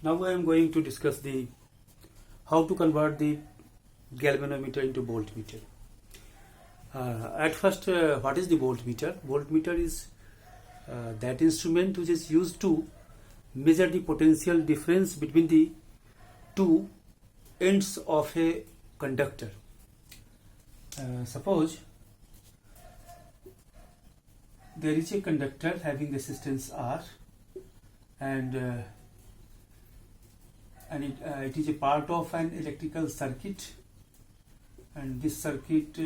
Now I am going to discuss the how to convert the galvanometer into voltmeter. At first, what is the voltmeter? Voltmeter is that instrument which is used to measure the potential difference between the two ends of a conductor. Suppose there is a conductor having resistance R, and it is a part of an electrical circuit, and this circuit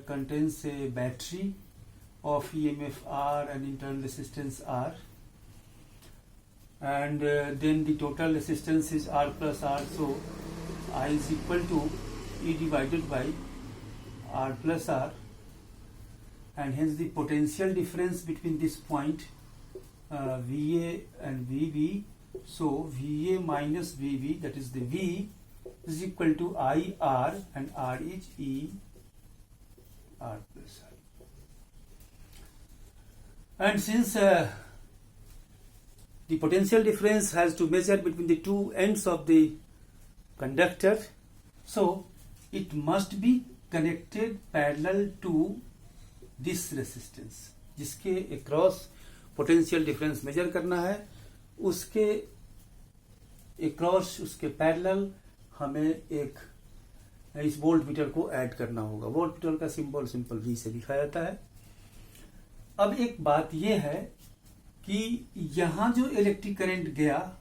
contains a battery of EMF R and internal resistance R, and then the total resistance is R plus R, so I is equal to E divided by R plus R, and hence the potential difference between this point VA and VB, so VA minus VB, that is the V, is equal to IR, and R is E R plus I. And since the potential difference has to measure between the two ends of the conductor, so it must be connected parallel to this resistance, जिसके across potential difference measure करना है, उसके across, उसके parallel हमें एक इस volt meter को add करना होगा. वोल्ट मीटर का सिंबल सिंपल V से लिखा जाता है. अब एक बात यह है कि यहां जो इलेक्ट्रिक करंट गया,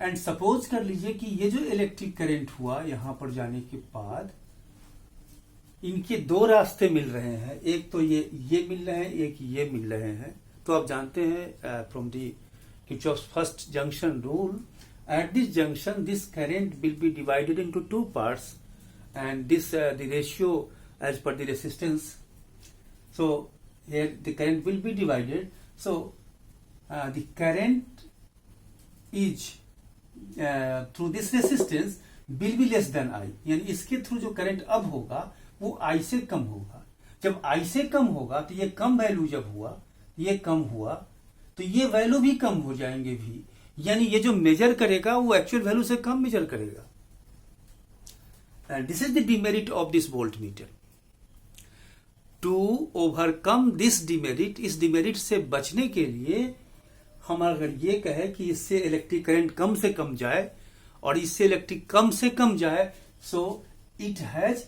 एंड सपोज कर लीजिए कि ये जो इलेक्ट्रिक करंट हुआ यहां पर जाने के बाद इनके दो रास्ते मिल रहे हैं, एक तो ये मिल रहे हैं, एक ये मिल रहे हैं. तो आप जानते हैं from the Kirchhoff's first junction rule, at this junction this current will be divided into two parts, and this the ratio as per the resistance. So here the current will be divided, so the current is through this resistance will be less than I, यानी इसके through जो current अब होगा वो I से कम होगा. जब I से कम होगा तो ये कम वैल्यू जब हुआ, ये कम हुआ, तो ये वैल्यू भी कम हो जाएंगे भी, यानी ये जो मेजर करेगा वो एक्चुअल वैल्यू से कम मेजर करेगा. And this is the demerit of this voltmeter. To overcome this demerit, इस डिमेरिट से बचने के लिए हम अगर ये कहे कि इससे इलेक्ट्रिक करंट कम से कम जाए और इससे इलेक्ट्रिक कम से कम जाए, so it has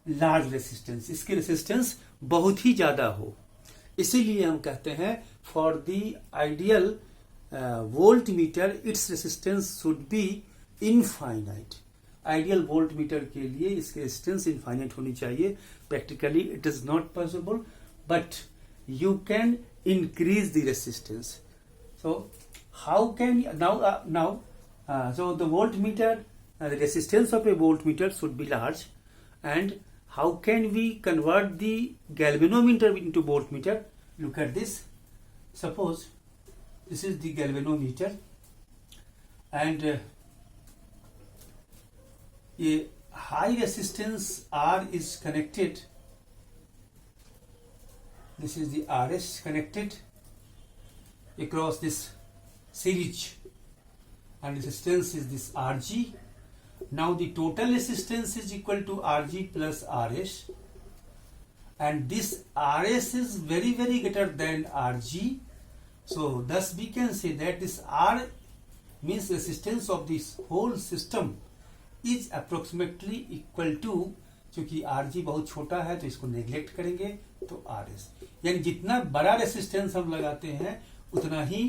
large resistance, इसकी रेसिस्टेंस बहुत ही ज्यादा हो. इसीलिए हम कहते हैं for the ideal voltmeter its resistance should be infinite. Ideal voltmeter के लिए इसकी रेजिस्टेंस इनफाइनाइट होनी चाहिए. Practically it is not possible, but you can increase the resistance. So how can now so the voltmeter, the resistance of a voltmeter should be large, and how can we convert the galvanometer into voltmeter? Look at this. Suppose this is the galvanometer, and a high resistance R is connected. This is the RS connected across this series, and resistance is this RG. Now the total resistance is equal to RG plus RS, and this RS is very greater than RG. So thus we can say that this R means resistance of this whole system is approximately equal to, क्योंकि RG बहुत छोटा है तो इसको neglect करेंगे, तो RS, यानी जितना बड़ा रेसिस्टेंस हम लगाते हैं उतना ही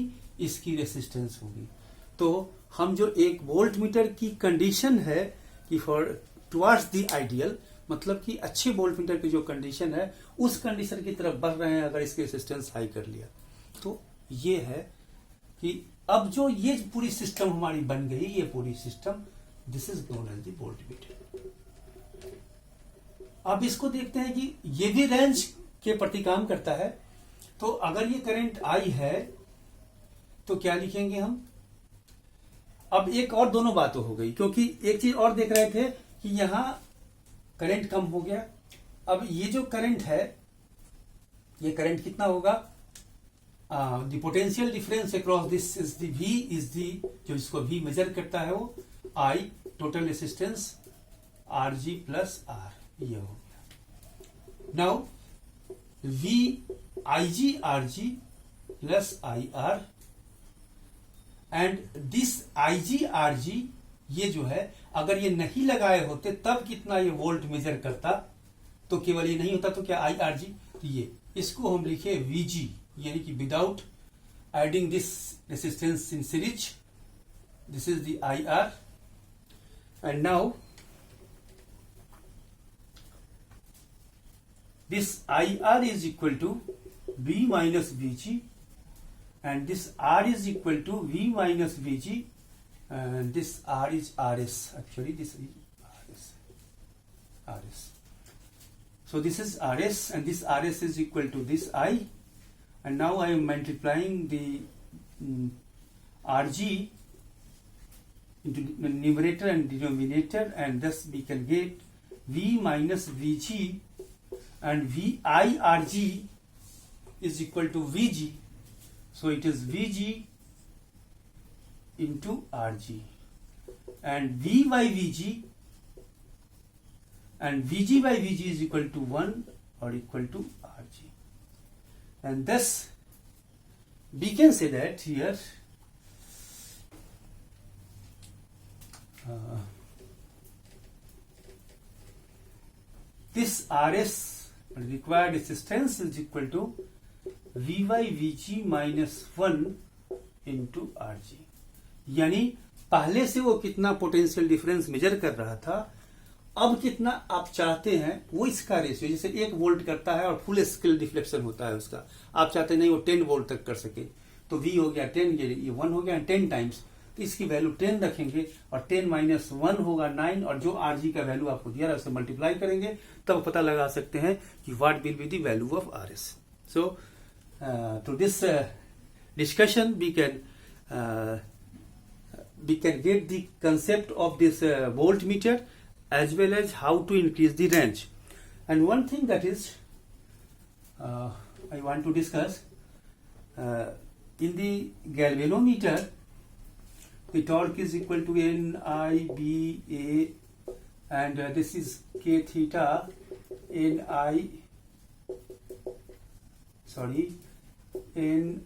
इसकी रेसिस्टेंस होगी. तो हम जो एक वोल्ट मीटर की कंडीशन है कि फॉर टुवर्ड्स द आइडियल, मतलब कि अच्छे वोल्ट मीटर की जो कंडीशन है उस कंडीशन की तरफ बढ़ रहे हैं अगर इसकी रेसिस्टेंस हाई कर लिया, तो ये है कि अब जो ये पूरी सिस्टम हमारी बन गई, ये पूरी system, this is known as the voltmeter. अब इसको देखते हैं कि ये भी रेंज के प्रति काम करता है. तो अगर ये करंट आई है तो क्या लिखेंगे हम? अब एक और दोनों बातों हो गई, क्योंकि एक चीज और देख रहे थे कि यहां करंट कम हो गया. अब ये जो करंट है, ये करंट कितना होगा? The potential difference across this is the V is the, जो इसको V मेजर करता है वो I, total resistance RG plus R, ये हो गया। Now V IG RG plus IR and this IG RG, ये जो है अगर ये नहीं लगाए होते तब कितना ये वोल्ट मेजर करता, तो केवल ये नहीं होता तो क्या IRG, तो ये इसको हम लिखे VG, यानी कि without adding this resistance in series, this is the IR and now this IR is equal to V minus VG and this R is equal to V minus VG and this R is RS, actually this is RS. So this is RS and this RS is equal to this I, and now I am multiplying the RG into the numerator and denominator, and thus we can get V minus VG and VIRG is equal to VG. So it is VG into RG, and V by VG and VG by VG is equal to 1 or equal to RG, and thus we can say that here this RS required resistance is equal to V by VG minus 1 into RG, यानी पहले से वो कितना potential difference measure कर रहा था, अब कितना आप चाहते हैं वो इसका रेशियो, जैसे 1 वोल्ट करता है और फुल स्केल डिफ्लेक्शन होता है उसका, आप चाहते नहीं वो 10 वोल्ट तक कर सके, तो V हो गया 10, ये 1 हो गया 10 टाइम्स, तो इसकी वैल्यू 10 रखेंगे और 10 माइनस 1 होगा 9, और जो RG का वैल्यू आपको दिया है उससे मल्टीप्लाई करेंगे, तब पता लगा सकते हैं कि what will be the value of RS. So to this discussion we can get the concept of this voltmeter as well as how to increase the range. And one thing that is I want to discuss, in the galvanometer the torque is equal to NIBA, and this is K theta NI, sorry, in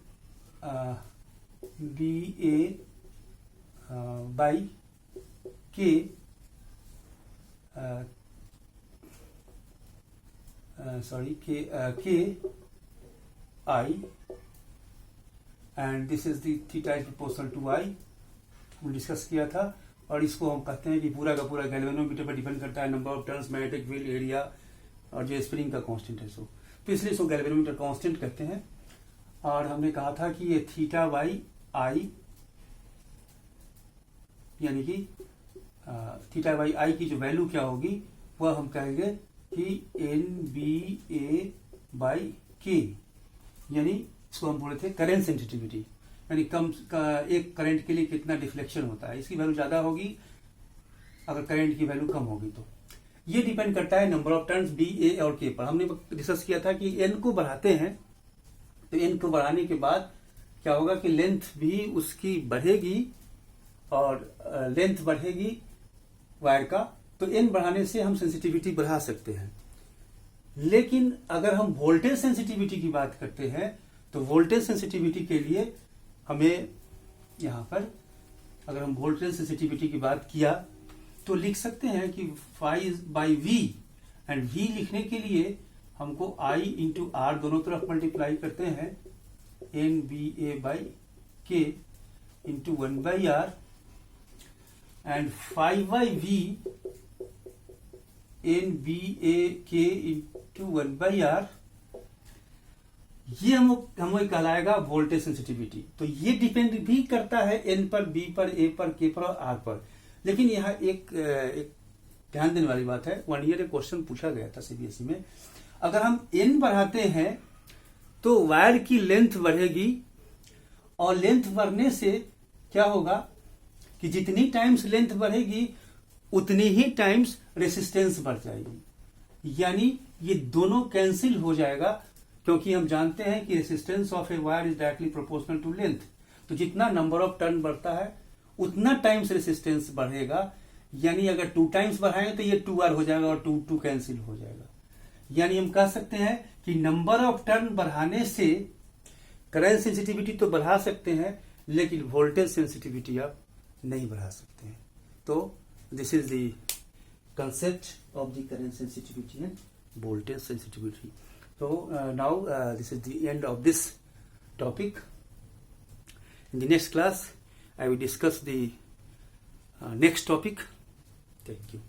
BA by K, K I, and this is the theta is proportional to I, हम discuss किया था, और इसको हम कहते हैं कि पूरा का पूरा गैल्वेनोमीटर पर डिपेंड करता है number of turns, magnetic field area और जो स्प्रिंग का कांस्टेंट है, सो तो इसलिए इसको गैल्वेनोमीटर कांस्टेंट कहते हैं. और हमने कहा था कि ये थीटा बाई आई, यानी कि थीटा बाई आई की जो वैल्यू क्या होगी वह हम कहेंगे कि NBA बाई के, यानी इसको हम बोले थे करेंट सेंसिटिविटी, यानी कम एक करंट के लिए कितना डिफ्लेक्शन होता है, इसकी वैल्यू ज्यादा होगी अगर करंट की वैल्यू कम होगी. तो ये डिपेंड करता है नंबर ऑफ टर्न्स बी, ए और के पर. हमने डिस्कस किया था कि एन को बढ़ाते हैं, तो एन को बढ़ाने के बाद क्या होगा कि लेंथ भी उसकी बढ़ेगी और लेंथ बढ़ेगी वायर का, तो एन बढ़ाने से हम सेंसिटिविटी बढ़ा सकते हैं. लेकिन अगर हम वोल्टेज सेंसिटिविटी की बात करते हैं तो वोल्टेज सेंसिटिविटी के लिए हमें यहां पर अगर हम वोल्टेज सेंसिटिविटी की बात किया तो लिख सकते हैं कि five by v, and v लिखने के लिए हमको I इंटू आर दोनों तरफ मल्टीप्लाई करते हैं, NBA by K into 1 by r, and 5 by v NBA K into 1 by r, ये हमें कहलाएगा वोल्टेज सेंसिटिविटी. तो ये डिपेंड भी करता है एन पर, बी पर, ए पर, के पर और आर पर. लेकिन यहाँ एक ध्यान देने वाली बात है, 1 ईयर एक क्वेश्चन पूछा गया था सीबीएसई में, अगर हम एन बढ़ाते हैं तो वायर की लेंथ बढ़ेगी, और लेंथ बढ़ने से क्या होगा कि जितनी टाइम्स लेंथ बढ़ेगी उतनी ही टाइम्स रेसिस्टेंस बढ़ जाएगी, यानी ये दोनों कैंसिल हो जाएगा. क्योंकि हम जानते हैं कि resistance of a wire is directly proportional to length. तो जितना नंबर ऑफ टर्न बढ़ता है उतना टाइम्स रेसिस्टेंस बढ़ेगा। यानी अगर 2 टाइम्स बढ़ाएं तो ये 2R हो जाएगा और 2 कैंसिल हो जाएगा। यानी हम कह सकते हैं कि नंबर ऑफ टर्न बढ़ाने से करंट सेंसिटिविटी तो बढ़ा सकते हैं, लेकिन वोल्टेज सेंसिटिविटी आप नहीं बढ़ा सकते हैं। तो this is the concept of the current sensitivity end voltage sensitivity. So now this is the end of this topic. In the next class, I will discuss the next topic. Thank you.